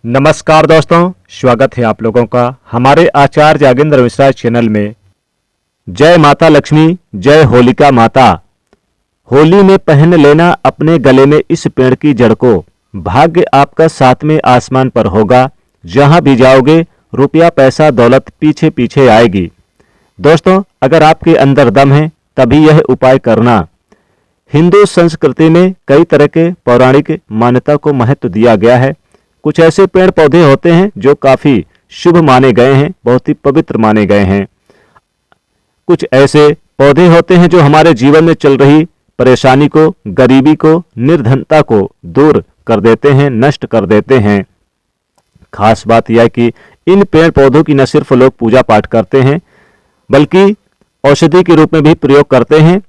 नमस्कार दोस्तों, स्वागत है आप लोगों का हमारे आचार्य जागेंद्र मिश्रा चैनल में। जय माता लक्ष्मी, जय होलिका माता। होली में पहन लेना अपने गले में इस पेड़ की जड़ को, भाग्य आपका सातवें आसमान पर होगा। जहां भी जाओगे रुपया पैसा दौलत पीछे पीछे आएगी। दोस्तों, अगर आपके अंदर दम है तभी यह उपाय करना। हिंदू संस्कृति में कई तरह के पौराणिक मान्यता को महत्व दिया गया है। कुछ ऐसे पेड़ पौधे होते हैं जो काफी शुभ माने गए हैं, बहुत ही पवित्र माने गए हैं। कुछ ऐसे पौधे होते हैं जो हमारे जीवन में चल रही परेशानी को, गरीबी को, निर्धनता को दूर कर देते हैं, नष्ट कर देते हैं। खास बात यह है कि इन पेड़ पौधों की न सिर्फ लोग पूजा पाठ करते हैं बल्कि औषधि के रूप में भी प्रयोग करते हैं।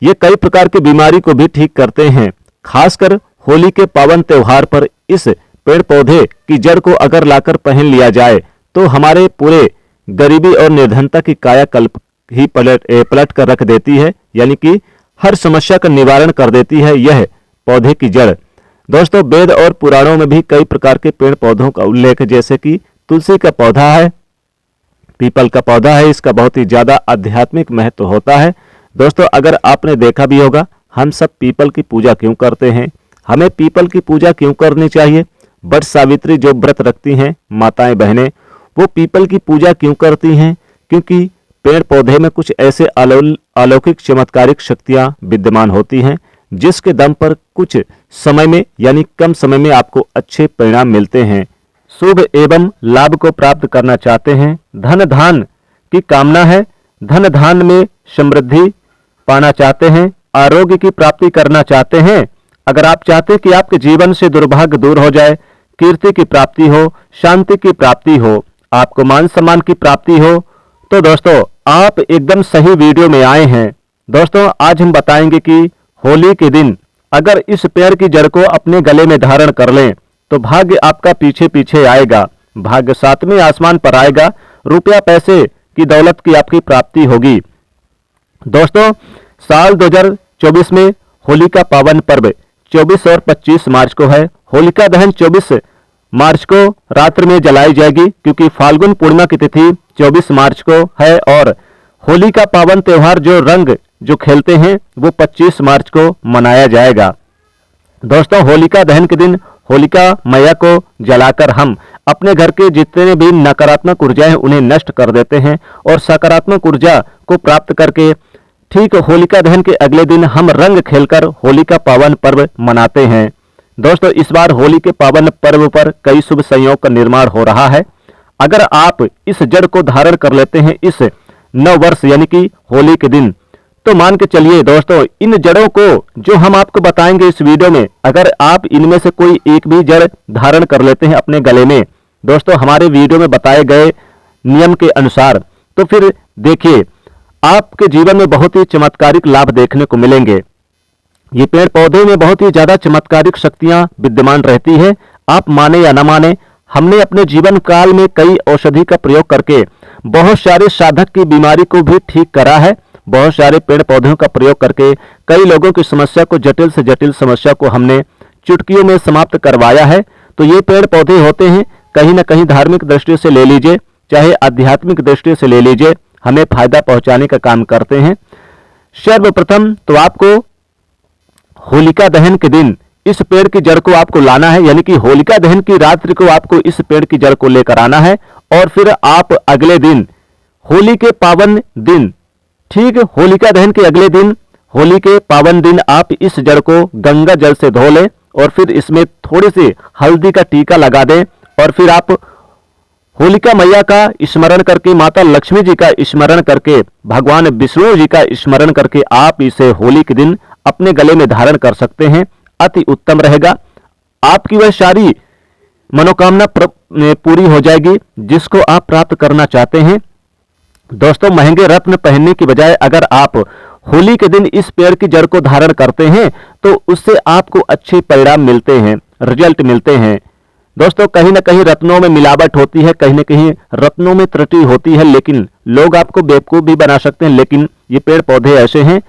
ये कई प्रकार की बीमारी को भी ठीक करते हैं। खासकर होली के पावन त्योहार पर इस पेड़ पौधे की जड़ को अगर लाकर पहन लिया जाए तो हमारे पूरे गरीबी और निर्धनता की कायाकल्प ही पलट कर रख देती है, यानी कि हर समस्या का निवारण कर देती है यह पौधे की जड़। दोस्तों, वेद और पुराणों में भी कई प्रकार के पेड़ पौधों का उल्लेख है, जैसे कि तुलसी का पौधा है, पीपल का पौधा है। इसका बहुत ही ज्यादा आध्यात्मिक महत्व होता है। दोस्तों, अगर आपने देखा भी होगा, हम सब पीपल की पूजा क्यों करते हैं, हमें पीपल की पूजा क्यों करनी चाहिए। वट सावित्री जो व्रत रखती हैं माताएं बहनें, वो पीपल की पूजा क्यों करती हैं? क्योंकि पेड़ पौधे में कुछ ऐसे अलौकिक चमत्कारिक शक्तियां विद्यमान होती हैं जिसके दम पर कुछ समय में यानी कम समय में आपको अच्छे परिणाम मिलते हैं। शुभ एवं लाभ को प्राप्त करना चाहते हैं, धन धान की कामना है, धन धान में समृद्धि पाना चाहते हैं, आरोग्य की प्राप्ति करना चाहते हैं, अगर आप चाहते हैं कि आपके जीवन से दुर्भाग्य दूर हो जाए, कीर्ति की प्राप्ति हो, शांति की प्राप्ति हो, आपको मान सम्मान की प्राप्ति हो, तो दोस्तों आप एकदम सही वीडियो में आए हैं। दोस्तों, आज हम बताएंगे कि होली के दिन अगर इस पेड़ की जड़ को अपने गले में धारण कर लें तो भाग्य आपका पीछे पीछे आएगा, भाग्य सातवें आसमान पर आएगा, रुपया पैसे की दौलत की आपकी प्राप्ति होगी। दोस्तों, साल 2024 में होली का पावन पर्व 24 और 25 मार्च को है। होलिका दहन 24 मार्च को रात्रि में जलाई जाएगी, क्योंकि फाल्गुन पूर्णिमा की तिथि 24 मार्च को है और होली का पावन त्योहार जो रंग जो खेलते हैं वो 25 मार्च को मनाया जाएगा। दोस्तों, होलिका दहन के दिन होलिका मैया को जलाकर हम अपने घर के जितने भी नकारात्मक ऊर्जाएं उन्हें नष्ट कर देते हैं और सकारात्मक ऊर्जा को प्राप्त करके ठीक होलिका दहन के अगले दिन हम रंग खेलकर होली का पावन पर्व मनाते हैं। दोस्तों, इस बार होली के पावन पर्व पर कई शुभ संयोग का निर्माण हो रहा है। अगर आप इस जड़ को धारण कर लेते हैं इस नव वर्ष यानी कि होली के दिन, तो मान के चलिए दोस्तों, इन जड़ों को जो हम आपको बताएंगे इस वीडियो में, अगर आप इनमें से कोई एक भी जड़ धारण कर लेते हैं अपने गले में, दोस्तों हमारे वीडियो में बताए गए नियम के अनुसार, तो फिर देखिए आपके जीवन में बहुत ही चमत्कारिक लाभ देखने को मिलेंगे। ये पेड़ पौधे में बहुत ही ज्यादा चमत्कारिक शक्तियां विद्यमान रहती है। आप माने या न माने, हमने अपने जीवन काल में कई औषधि का प्रयोग करके बहुत सारे साधक की बीमारी को भी ठीक करा है। बहुत सारे पेड़ पौधों का प्रयोग करके कई लोगों की समस्या को, जटिल से जटिल समस्या को हमने चुटकियों में समाप्त करवाया है। तो ये पेड़ पौधे होते हैं, कहीं ना कहीं धार्मिक दृष्टि से ले लीजिए, चाहे आध्यात्मिक दृष्टि से ले लीजिए, हमें फायदा पहुंचाने का काम करते हैं। सर्वप्रथम तो आपको होलिका दहन के दिन इस पेड़ की जड़ को आपको लाना है, यानी कि होलिका दहन की रात्रि को आपको इस पेड़ की जड़ को लेकर आना है और फिर आप अगले दिन होली के पावन दिन, ठीक होलिका दहन के अगले दिन होली के पावन दिन आप इस जड़ को गंगा जल से धो लें और फिर इसमें थोड़ी सी हल्दी का टीका लगा दें और फिर आप होलिका मैया का स्मरण करके, माता लक्ष्मी जी का स्मरण करके, भगवान विष्णु जी का स्मरण करके आप इसे होली के दिन अपने गले में धारण कर सकते हैं। अति उत्तम रहेगा, आपकी वह सारी मनोकामना पूरी हो जाएगी जिसको आप प्राप्त करना चाहते हैं। दोस्तों, महंगे रत्न पहनने की बजाय अगर आप होली के दिन इस पेड़ की जड़ को धारण करते हैं तो उससे आपको अच्छे परिणाम मिलते हैं, रिजल्ट मिलते हैं। दोस्तों, कहीं ना कहीं रत्नों में मिलावट होती है, कहीं ना कहीं रत्नों में त्रुटि होती है, लेकिन लोग आपको बेवकूफ भी बना सकते हैं। लेकिन ये पेड़ पौधे ऐसे हैं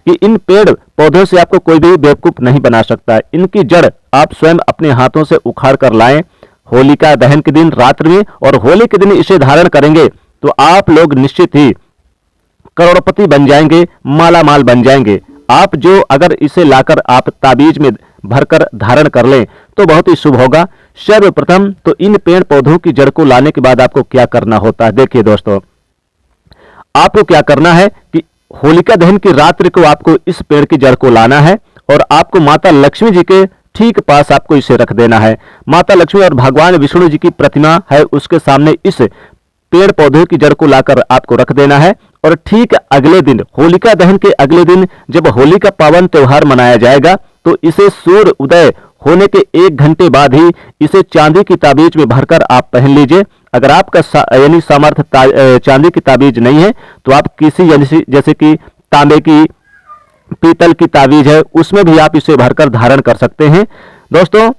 कि इन पेड़ पौधों से आपको कोई भी बेवकूफ नहीं बना सकता है। इनकी जड़ आप स्वयं अपने हाथों से उखाड़ कर लाएं, होलिका दहन के दिन रात्रि में और होली के दिन इसे धारण करेंगे तो आप लोग निश्चित ही करोड़पति बन जाएंगे, माला माल बन जाएंगे। आप जो अगर इसे लाकर आप ताबीज में भरकर धारण कर लें तो बहुत ही शुभ होगा। सर्वप्रथम तो इन पेड़ पौधों की जड़ को लाने के बाद आपको क्या करना होता है, देखिए दोस्तों, आपको क्या करना है कि होलिका दहन की रात्रि को आपको इस पेड़ की जड़ को लाना है और आपको माता लक्ष्मी जी के ठीक पास आपको इसे रख देना है। माता लक्ष्मी और भगवान विष्णु जी की प्रतिमा है, उसके सामने इस पेड़ पौधे की जड़ को लाकर आपको रख देना है। और ठीक अगले दिन, होलिका दहन के अगले दिन जब होली का पावन त्योहार मनाया जाएगा तो इसे सूर्य उदय होने के 1 घंटे बाद ही इसे चांदी की ताबीज में भरकर आप पहन लीजिए। अगर आपका यानी सामर्थ्य चांदी की ताबीज नहीं है तो आप किसी जैसे कि तांबे की, पीतल की ताबीज है, उसमें भी आप इसे भरकर धारण कर सकते हैं। दोस्तों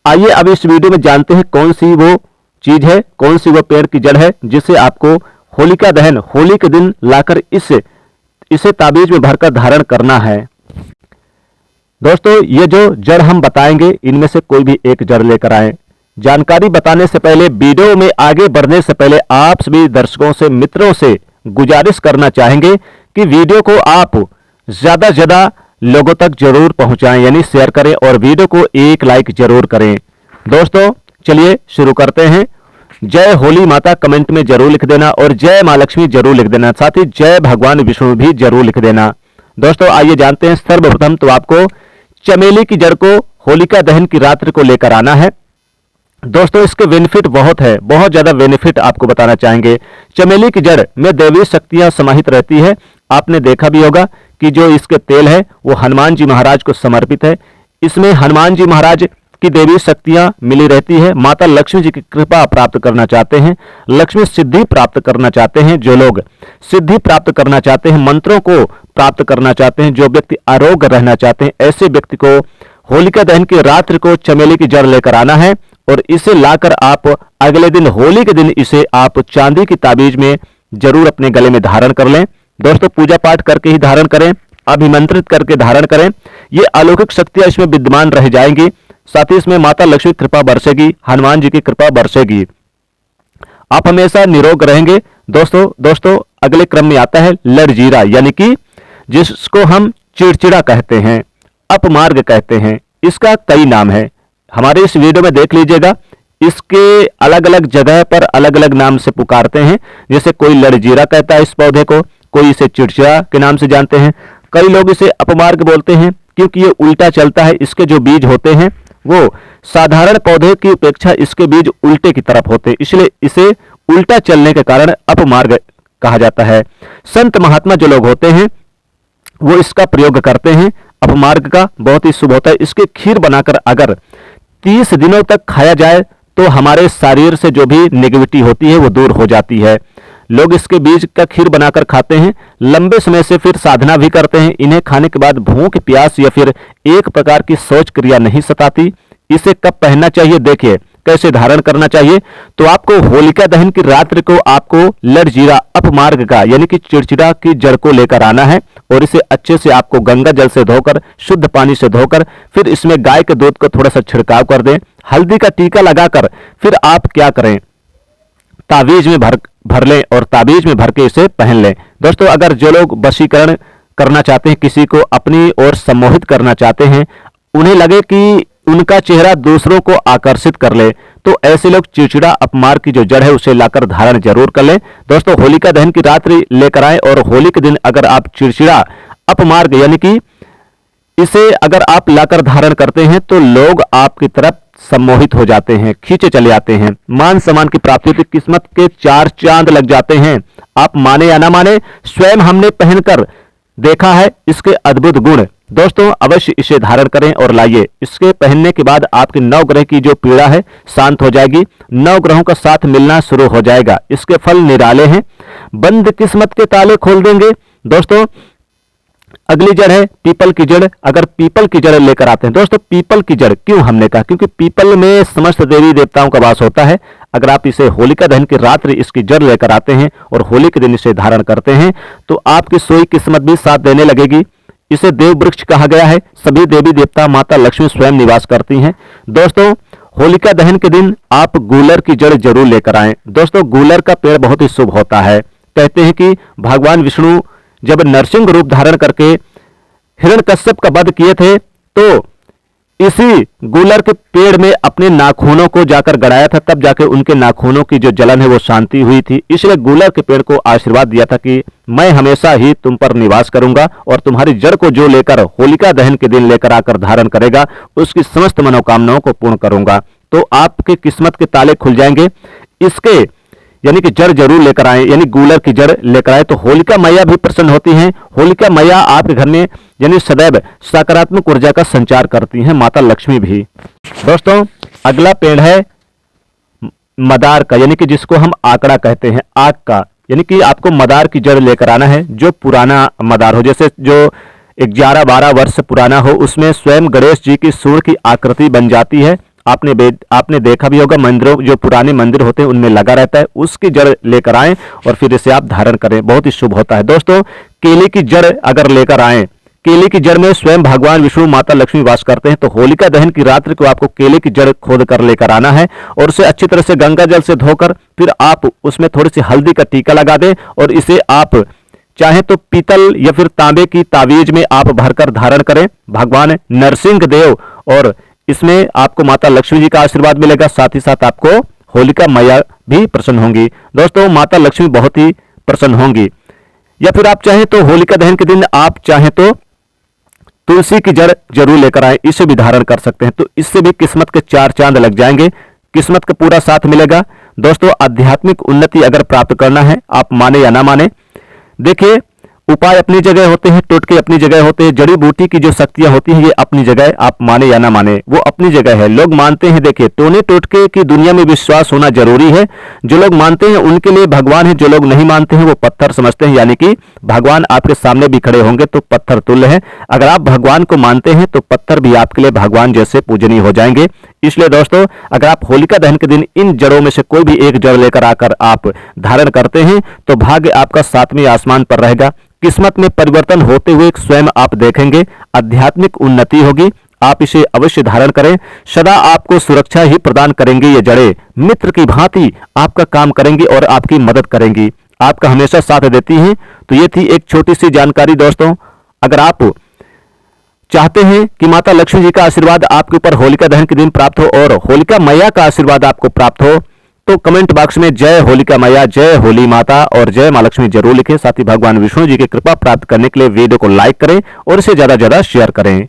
आइए अब इस वीडियो में जानते हैं कौन सी वो चीज है, कौन सी वो पेड़ की जड़ है जिसे आपको होलिका दहन होली के दिन लाकर इसे ताबीज में भरकर धारण करना है। दोस्तों ये जो जड़ हम बताएंगे इनमें से कोई भी एक जड़ लेकर आए। जानकारी बताने से पहले, वीडियो में आगे बढ़ने से पहले आप सभी दर्शकों से, मित्रों से गुजारिश करना चाहेंगे कि वीडियो को आप ज्यादा से ज्यादा लोगों तक जरूर पहुंचाएं, यानी शेयर करें और वीडियो को 1 लाइक जरूर करें। दोस्तों चलिए शुरू करते हैं। जय होली माता कमेंट में जरूर लिख देना और जय मां लक्ष्मी जरूर लिख देना, साथ ही जय भगवान विष्णु भी जरूर लिख देना। दोस्तों आइए जानते हैं। सर्वप्रथम तो आपको चमेली की जड़ को होलिका दहन की रात्रि को लेकर आना है। दोस्तों इसके बेनिफिट बहुत है, बहुत ज्यादा बेनिफिट आपको बताना चाहेंगे। चमेली की जड़ में दैवी शक्तियां समाहित रहती है। आपने देखा भी होगा कि जो इसके तेल है वो हनुमान जी महाराज को समर्पित है। इसमें हनुमान जी महाराज की देवी शक्तियां मिली रहती है। माता लक्ष्मी जी की कृपा प्राप्त करना चाहते हैं, लक्ष्मी सिद्धि प्राप्त करना चाहते हैं, जो लोग सिद्धि प्राप्त करना चाहते हैं, मंत्रों को प्राप्त करना चाहते हैं, जो व्यक्ति आरोग्य रहना चाहते हैं, ऐसे व्यक्ति को होलिका दहन की रात्रि को चमेली की जड़ लेकर आना है और इसे लाकर आप अगले दिन होली के दिन इसे आप चांदी की ताबीज में जरूर अपने गले में धारण कर लें। दोस्तों पूजा पाठ करके ही धारण करें, अभिमंत्रित करके धारण करें। ये अलौकिक शक्तियां इसमें विद्यमान रह जाएंगी। साथ ही इसमें माता लक्ष्मी की कृपा बरसेगी, हनुमान जी की कृपा बरसेगी, आप हमेशा निरोग रहेंगे। दोस्तों अगले क्रम में आता है लड़जीरा, यानी कि जिसको हम चिड़चिड़ा कहते हैं, अपमार्ग कहते हैं। इसका कई नाम है, हमारे इस वीडियो में देख लीजिएगा। इसके अलग अलग जगह पर अलग अलग नाम से पुकारते हैं। जैसे कोई लड़जीरा कहता है इस पौधे को, कोई इसे चिड़चिड़ा के नाम से जानते हैं, कई लोग इसे अपमार्ग बोलते हैं क्योंकि ये उल्टा चलता है। इसके जो बीज होते हैं वो साधारण पौधे की अपेक्षा इसके बीज उल्टे की तरफ होते हैं, इसलिए इसे उल्टा चलने के कारण अपमार्ग कहा जाता है। संत महात्मा जो लोग होते हैं वो इसका प्रयोग करते हैं। अपमार्ग का बहुत ही शुभ होता है। इसकी खीर बनाकर अगर 30 दिनों तक खाया जाए तो हमारे शरीर से जो भी नेगेटिविटी होती है वो दूर हो जाती है। लोग इसके बीज का खीर बनाकर खाते हैं, लंबे समय से फिर साधना भी करते हैं। इन्हें खाने के बाद भूख, प्यास या फिर एक प्रकार की शौच क्रिया नहीं सताती। इसे कब पहनना चाहिए, देखिए कैसे धारण करना चाहिए। तो आपको होलिका दहन की रात्रि को आपको लड़जीरा अपमार्ग का यानी कि चिड़चिड़ा की जड़ को लेकर आना है और इसे अच्छे से आपको गंगा जल से धोकर, शुद्ध पानी से धोकर, फिर इसमें गाय के दूध को थोड़ा सा छिड़काव कर दें, हल्दी का टीका लगाकर फिर आप क्या करें, ताबीज में भर लें और ताबीज में भर के इसे पहन लें। दोस्तों अगर जो लोग वशीकरण करना चाहते हैं, किसी को अपनी ओर सम्मोहित करना चाहते हैं, उन्हें लगे कि उनका चेहरा दूसरों को आकर्षित कर ले, तो ऐसे लोग चिड़चिड़ा अपमार्ग की जो जड़ है उसे लाकर धारण जरूर कर लें। दोस्तों होलिका दहन की रात्रि लेकर आए और होली के दिन अगर आप चिड़चिड़ा अपमार्ग यानी कि इसे अगर आप लाकर धारण करते हैं तो लोग आपकी तरफ सम्मोहित हो जाते हैं, खींचे चले आते हैं, मान सम्मान की प्राप्ति होती, किस्मत के 4 चांद लग जाते हैं। आप माने या ना माने, स्वयं हमने पहनकर देखा है इसके अद्भुत गुण। दोस्तों अवश्य इसे धारण करें और लाइए। इसके पहनने के बाद आपके 9 ग्रह की जो पीड़ा है शांत हो जाएगी, 9 ग्रहों का साथ मिलना शुरू हो जाएगा। इसके फल निराले हैं, बंद किस्मत के ताले खोल देंगे। दोस्तों अगली जड़ है पीपल की जड़। अगर पीपल की जड़ लेकर आते हैं, दोस्तों पीपल की जड़ क्यों हमने कहा, क्योंकि पीपल में समस्त देवी देवताओं का वास होता है। अगर आप इसे होलिका दहन की रात्रि इसकी जड़ लेकर आते हैं और होली के दिन इसे धारण करते हैं तो आपकी सोई किस्मत भी साथ देने लगेगी। इसे देव वृक्ष कहा गया है। सभी देवी देवता माता लक्ष्मी स्वयं निवास करती हैं। दोस्तों होलिका दहन के दिन आप गूलर की जड़ जरूर लेकर आएं। दोस्तों, गूलर का पेड़ बहुत ही शुभ होता है। कहते हैं कि भगवान विष्णु जब नरसिंह रूप धारण करके हिरण्यकश्यप का वध किए थे तो इसी गूलर के पेड़ में अपने नाखूनों को जाकर गड़ाया था, तब जाके उनके नाखूनों की जो जलन है वो शांति हुई थी। इसलिए गूलर के पेड़ को आशीर्वाद दिया था कि मैं हमेशा ही तुम पर निवास करूंगा और तुम्हारी जड़ को जो लेकर होलिका दहन के दिन लेकर आकर धारण करेगा उसकी समस्त मनोकामनाओं को पूर्ण करूंगा। तो आपके किस्मत के ताले खुल जाएंगे। इसके यानी कि जड़ जरूर लेकर आए, यानी गूलर की जड़ लेकर आए तो होलिका मैया भी प्रसन्न होती हैं। होलिका मैया आपके घर में यानी सदैव सकारात्मक ऊर्जा का संचार करती हैं, माता लक्ष्मी भी। दोस्तों, अगला पेड़ है मदार का, यानी कि जिसको हम आकड़ा कहते हैं, आक का। यानी कि आपको मदार की जड़ लेकर आना है, जो पुराना मदार हो, जैसे जो 11-12 वर्ष पुराना हो, उसमें स्वयं गणेश जी की सूंड की आकृति बन जाती है। आपने देखा भी होगा, मंदिरों जो पुराने मंदिर होते हैं उनमें लगा रहता है, उसकी जड़ लेकर आएं और फिर इसे आप धारण करें, बहुत ही शुभ होता है। दोस्तों, केले की जड़ अगर लेकर आएं, केले की जड़ में स्वयं भगवान विष्णु माता लक्ष्मी वास करते हैं, तो होलिका दहन की रात्रि को आपको केले की जड़ खोद कर लेकर आना है और उसे अच्छी तरह से गंगा जल से धोकर फिर आप उसमें थोड़ी सी हल्दी का टीका लगा दें और इसे आप चाहे तो पीतल या फिर तांबे की तावीज में आप भरकर धारण करें। भगवान नरसिंह देव और इसमें आपको माता लक्ष्मी जी का आशीर्वाद मिलेगा, साथ ही साथ आपको होलिका मैया भी प्रसन्न होंगी। दोस्तों, माता लक्ष्मी बहुत ही प्रसन्न होंगी। या फिर आप चाहें तो होलिका दहन के दिन आप चाहें तो तुलसी की जड़ जरूर लेकर आए, इसे भी धारण कर सकते हैं, तो इससे भी किस्मत के 4 चांद लग जाएंगे, किस्मत का पूरा साथ मिलेगा। दोस्तों, आध्यात्मिक उन्नति अगर प्राप्त करना है, आप माने या ना माने, देखिए उपाय अपनी जगह होते हैं, टोटके अपनी जगह होते हैं, जड़ी बूटी की जो शक्तियां होती हैं ये अपनी जगह, आप माने या ना माने वो अपनी जगह है। लोग मानते हैं, देखिए टोने टोटके की दुनिया में विश्वास होना जरूरी है। जो लोग मानते हैं उनके लिए भगवान है, जो लोग नहीं मानते हैं वो पत्थर समझते हैं, यानी कि भगवान आपके सामने भी खड़े होंगे तो पत्थर तुल्य है। अगर आप भगवान को मानते हैं तो पत्थर भी आपके लिए भगवान जैसे पूजनीय हो जाएंगे। इसलिए दोस्तों, अगर आप होलिका दहन के दिन इन जड़ों में से कोई भी एक जड़ लेकर आकर आप धारण करते हैं तो भाग्य आपका 7वें आसमान पर रहेगा, किस्मत में परिवर्तन होते हुए स्वयं आप देखेंगे, आध्यात्मिक उन्नति होगी। आप इसे अवश्य धारण करें, सदा आपको सुरक्षा ही प्रदान करेंगे। ये जड़ें मित्र की भांति आपका काम करेंगी और आपकी मदद करेंगी, आपका हमेशा साथ देती हैं। तो ये थी एक छोटी सी जानकारी। दोस्तों, अगर आप चाहते हैं कि माता लक्ष्मी जी का आशीर्वाद आपके ऊपर होलिका दहन के दिन प्राप्त हो और होलिका मैया का आशीर्वाद आपको प्राप्त हो, तो कमेंट बॉक्स में जय होलिका मैया, जय होली माता और जय मां लक्ष्मी जरूर लिखें। साथ ही भगवान विष्णु जी की कृपा प्राप्त करने के लिए वीडियो को लाइक करें और इसे ज्यादा से ज्यादा शेयर करें।